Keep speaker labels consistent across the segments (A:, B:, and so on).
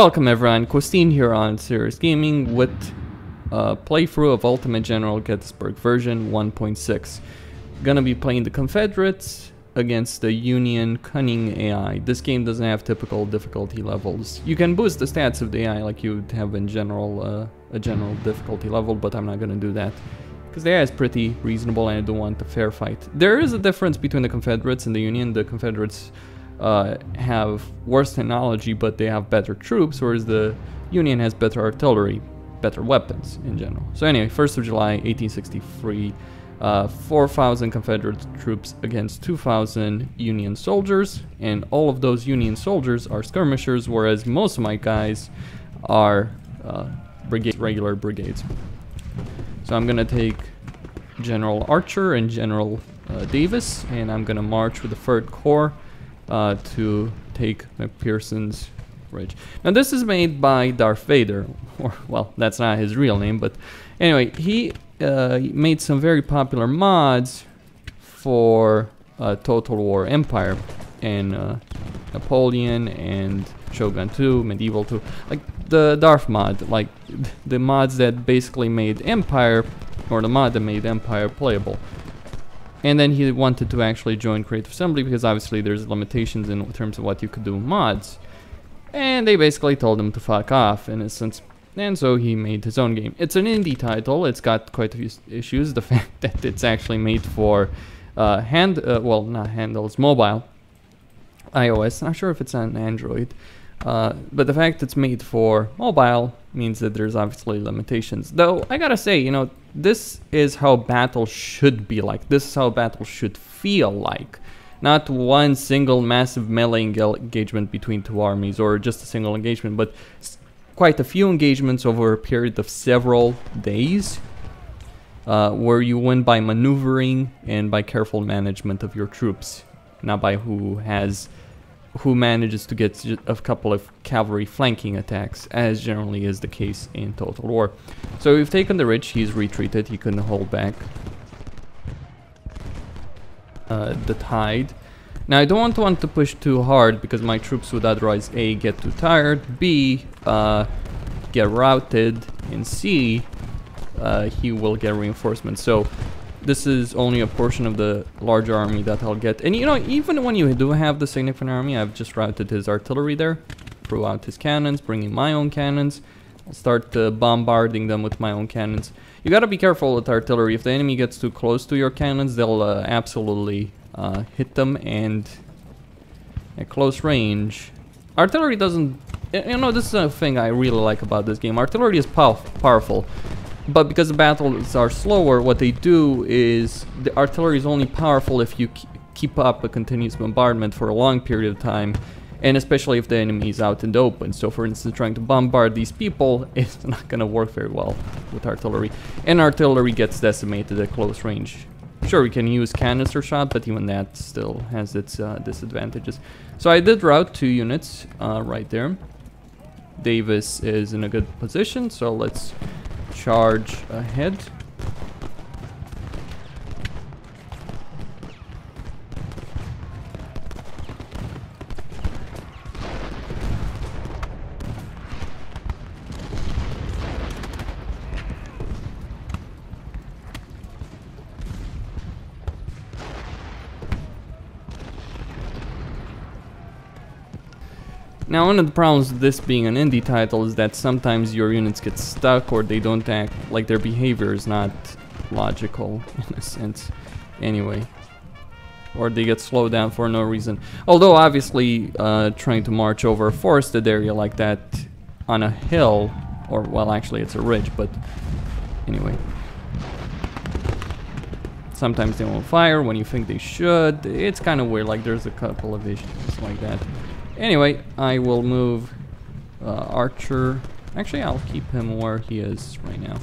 A: Welcome everyone, Christine here on Serious Gaming with a playthrough of Ultimate General Gettysburg version 1.6. Gonna be playing the Confederates against the Union Cunning AI. This game doesn't have typical difficulty levels. You can boost the stats of the AI like you would have in general, a general difficulty level, but I'm not gonna do that. Because the AI is pretty reasonable and I don't want a fair fight. There is a difference between the Confederates and the Union. The Confederates have worse technology, but they have better troops, whereas the Union has better artillery, better weapons in general. So anyway, 1st of July, 1863, 4,000 Confederate troops against 2,000 Union soldiers, and all of those Union soldiers are skirmishers, whereas most of my guys are regular brigades. So I'm gonna take General Archer and General Davis, and I'm gonna march with the 3rd Corps to take McPherson's Ridge. Now this is made by Darth Vader, or well, that's not his real name, but anyway, he made some very popular mods for Total War Empire and Napoleon and Shogun 2, Medieval 2, like the Darth mod, like the mods that basically made Empire, or the mod that made Empire playable. And then he wanted to actually join Creative Assembly because obviously there's limitations in terms of what you could do with mods. And they basically told him to fuck off in a sense. And so he made his own game. It's an indie title. It's got quite a few issues. The fact that it's actually made for well, not handles, mobile, iOS. Not sure if it's on Android. But the fact it's made for mobile means that there's obviously limitations. Though, I gotta say, you know, this is how battle should be like. This is how battle should feel like. Not one single massive melee engagement between two armies, or just a single engagement, but quite a few engagements over a period of several days, where you win by maneuvering and by careful management of your troops, not by who manages to get a couple of cavalry flanking attacks, as generally is the case in Total War. So we've taken the ridge, he's retreated, he couldn't hold back the tide. Now I don't want to push too hard because my troops would otherwise A, get too tired, B, get routed, and C, he will get reinforcements. So this is only a portion of the larger army that I'll get. And you know, even when you do have the significant army, I've just routed his artillery there, threw out his cannons, bringing my own cannons. I'll start bombarding them with my own cannons. You gotta be careful with artillery. If the enemy gets too close to your cannons, they'll absolutely hit them, and at close range, artillery doesn't... You know, this is a thing I really like about this game. Artillery is powerful. But because the battles are slower, what they do is the artillery is only powerful if you keep up a continuous bombardment for a long period of time, and especially if the enemy is out in the open. So for instance, trying to bombard these people is not going to work very well with artillery, and artillery gets decimated at close range. Sure, we can use canister shot, but even that still has its disadvantages. So I did route 2 units right there. Davis is in a good position, so let's charge ahead. Now, one of the problems with this being an indie title is that sometimes your units get stuck, or they don't act, like their behavior is not logical in a sense anyway, or they get slowed down for no reason. Although obviously trying to march over a forested area like that on a hill, or well, actually it's a ridge, but anyway, sometimes they won't fire when you think they should. It's kind of weird, like there's a couple of issues like that. Anyway, I will move Archer. Actually, I'll keep him where he is right now.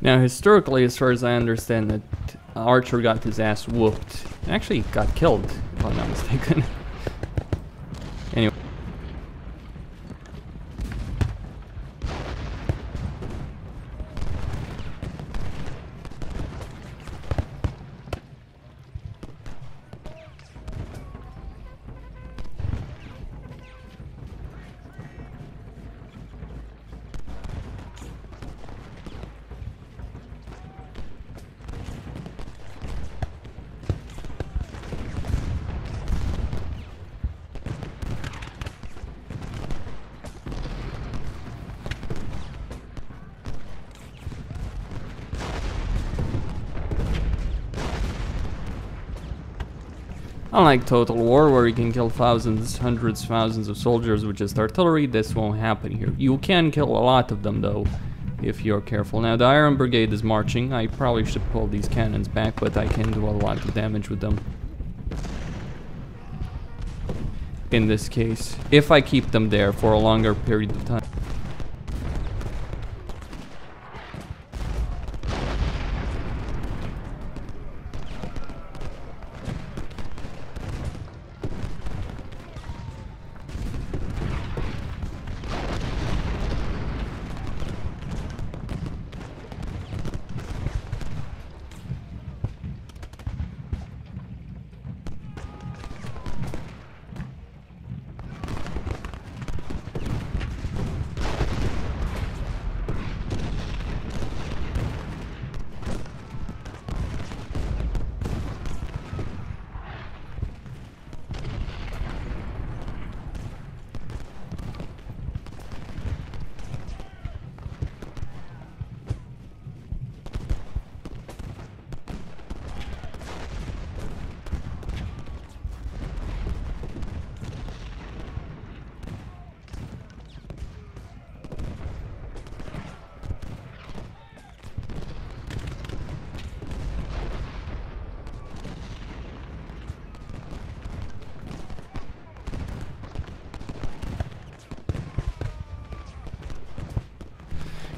A: Now, historically, as far as I understand it, Archer got his ass whooped. Actually, got killed, if I'm not mistaken. Anyway. Unlike Total War, where you can kill thousands, hundreds, thousands of soldiers with just artillery, this won't happen here. You can kill a lot of them, though, if you're careful. Now, the Iron Brigade is marching. I probably should pull these cannons back, but I can do a lot of damage with them. In this case, if I keep them there for a longer period of time.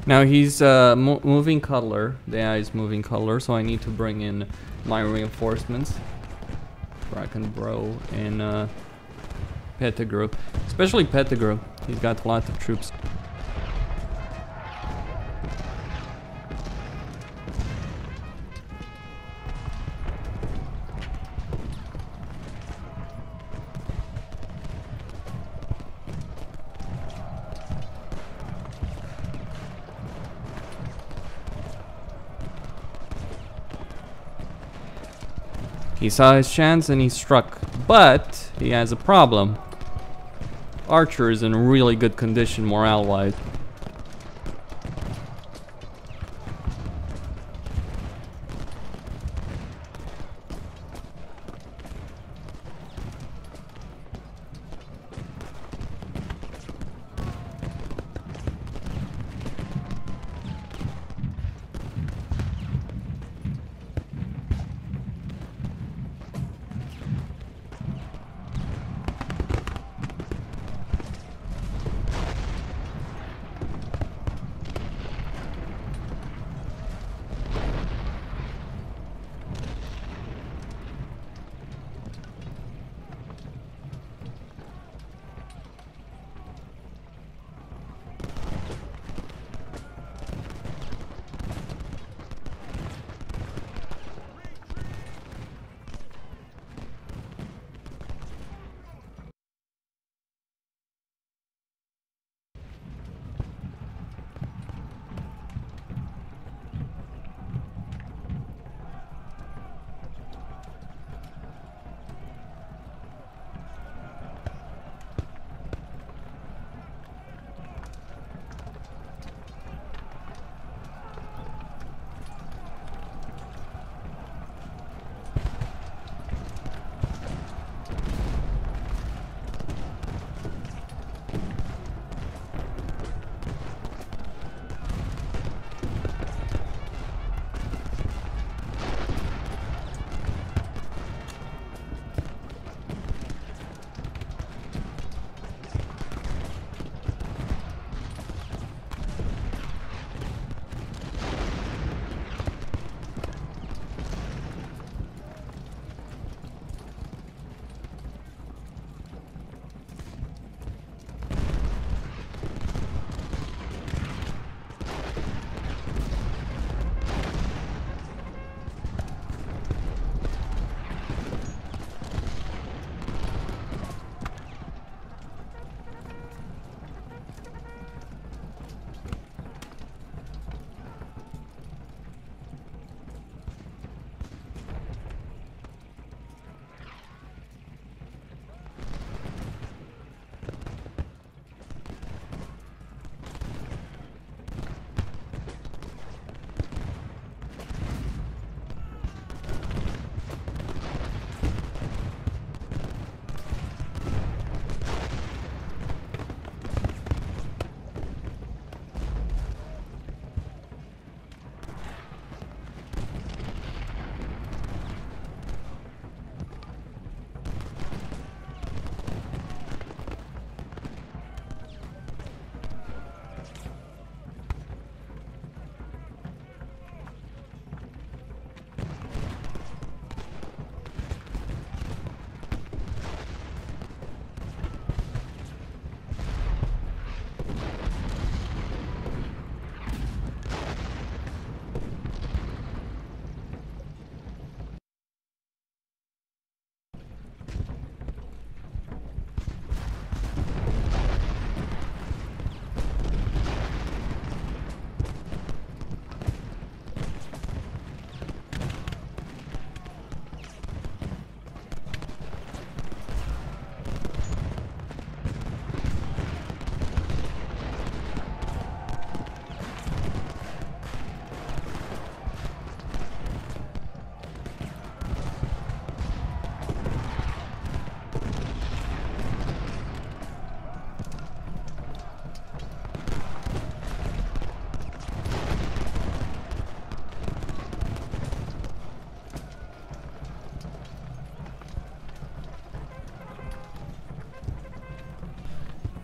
A: Now he's moving color. The AI is moving color, so I need to bring in my reinforcements. Brackenborough and Pettigrew. Especially Pettigrew. He's got a lot of troops. He saw his chance and he struck, but he has a problem. Archer is in really good condition morale-wise.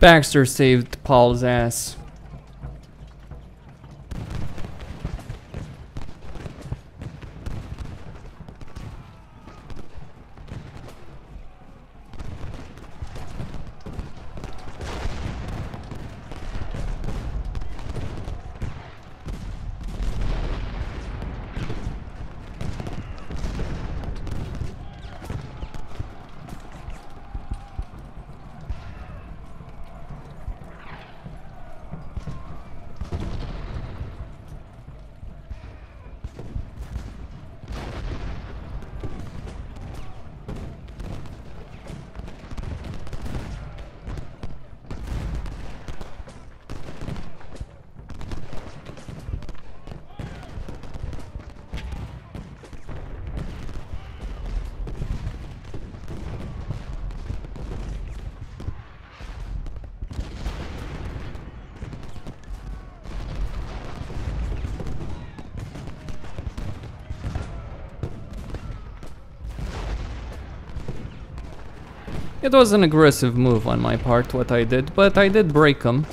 A: Baxter saved Paul's ass. It was an aggressive move on my part, what I did, but I did break him.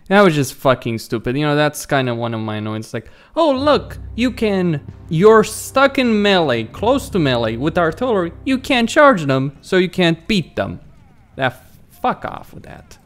A: That was just fucking stupid. You know, that's kind of one of my annoyances. Like, oh look, you're stuck in melee, close to melee with artillery. You can't charge them, so you can't beat them. Fuck off with that.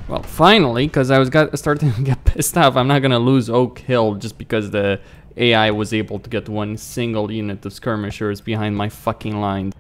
A: Well, finally, because I was starting to get pissed off. I'm not gonna lose Oak Hill just because the AI was able to get one single unit of skirmishers behind my fucking line.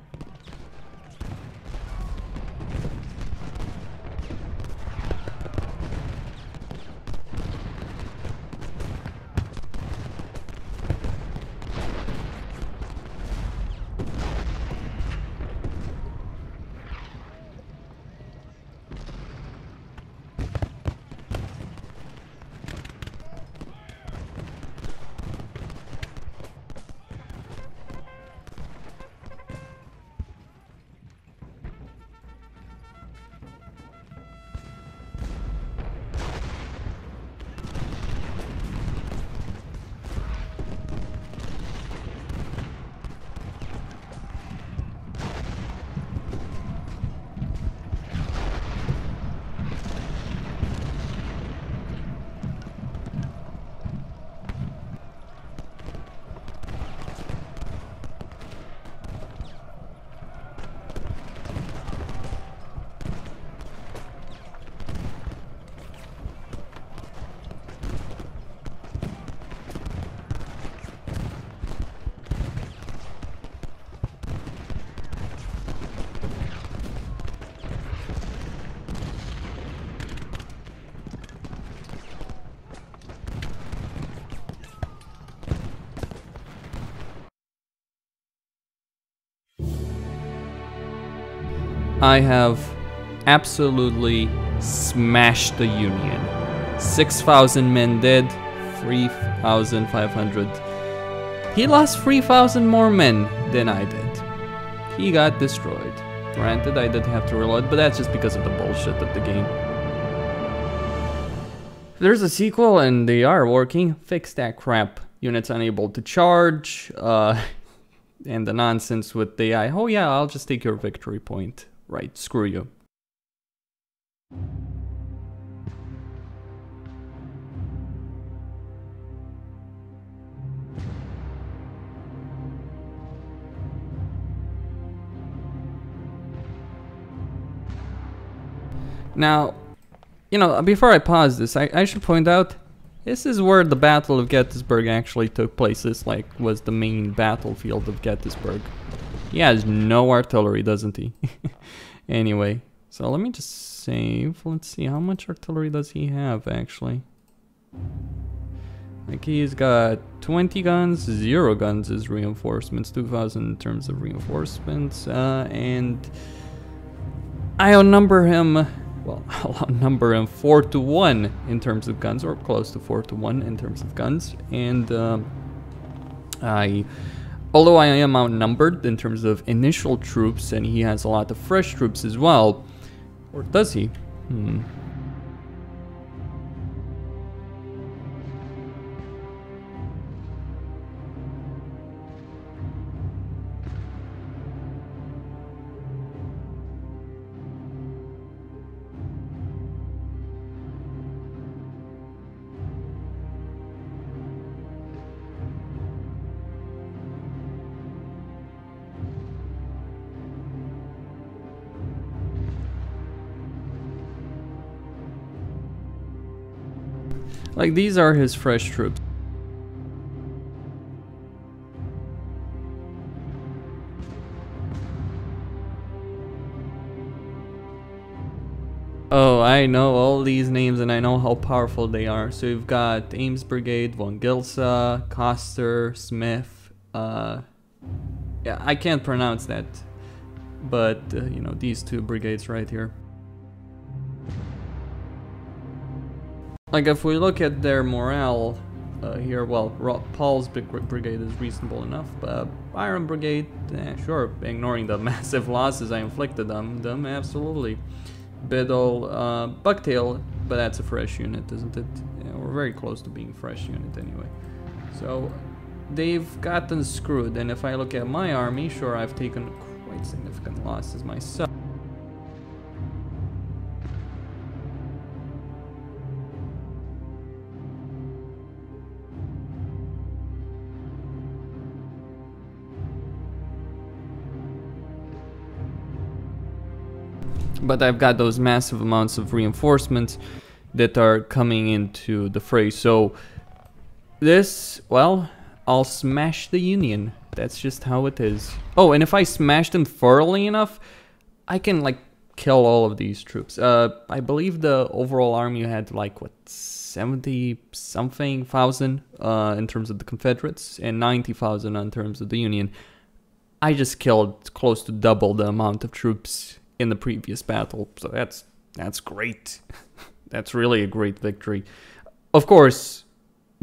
A: I have absolutely smashed the Union. 6,000 men dead, 3,500. He lost 3,000 more men than I did. He got destroyed. Granted, I did have to reload, but that's just because of the bullshit of the game. There's a sequel and they are working. Fix that crap. Units unable to charge, and the nonsense with the AI. Oh yeah, I'll just take your victory point. Right, screw you. Now, you know, before I pause this, I should point out, this is where the Battle of Gettysburg actually took place. This, like, was the main battlefield of Gettysburg. He has no artillery, doesn't he? Anyway, so let me just save. Let's see, how much artillery does he have, actually? Like, he's got 20 guns, 0 guns as reinforcements, 2,000 in terms of reinforcements, and I outnumber him, well, I'll outnumber him 4-1 in terms of guns, or close to 4-1 in terms of guns, and although I am outnumbered in terms of initial troops, and he has a lot of fresh troops as well, or does he? Like, these are his fresh troops. Oh, I know all these names and I know how powerful they are. So you've got Ames Brigade, Von Gilsa, Coster, Smith. Yeah, I can't pronounce that. But, you know, these two brigades right here. Like, if we look at their morale here, well, Paul's brigade is reasonable enough. Iron Brigade, sure, ignoring the massive losses I inflicted on them, absolutely. Biddle, Bucktail, but that's a fresh unit, isn't it? Yeah, we're very close to being fresh unit anyway. So, they've gotten screwed, and if I look at my army, sure, I've taken quite significant losses myself. But I've got those massive amounts of reinforcements that are coming into the fray. So this, well, I'll smash the Union. That's just how it is. Oh, and if I smash them thoroughly enough, I can like kill all of these troops. I believe the overall army had like what, 70 something thousand in terms of the Confederates and 90,000 in terms of the Union. I just killed close to double the amount of troops in the previous battle, so that's great. That's really a great victory. Of course,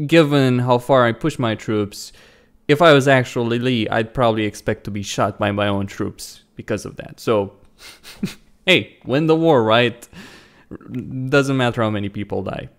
A: given how far I push my troops, if I was actually Lee, I'd probably expect to be shot by my own troops because of that. So, hey, win the war, right? Doesn't matter how many people die.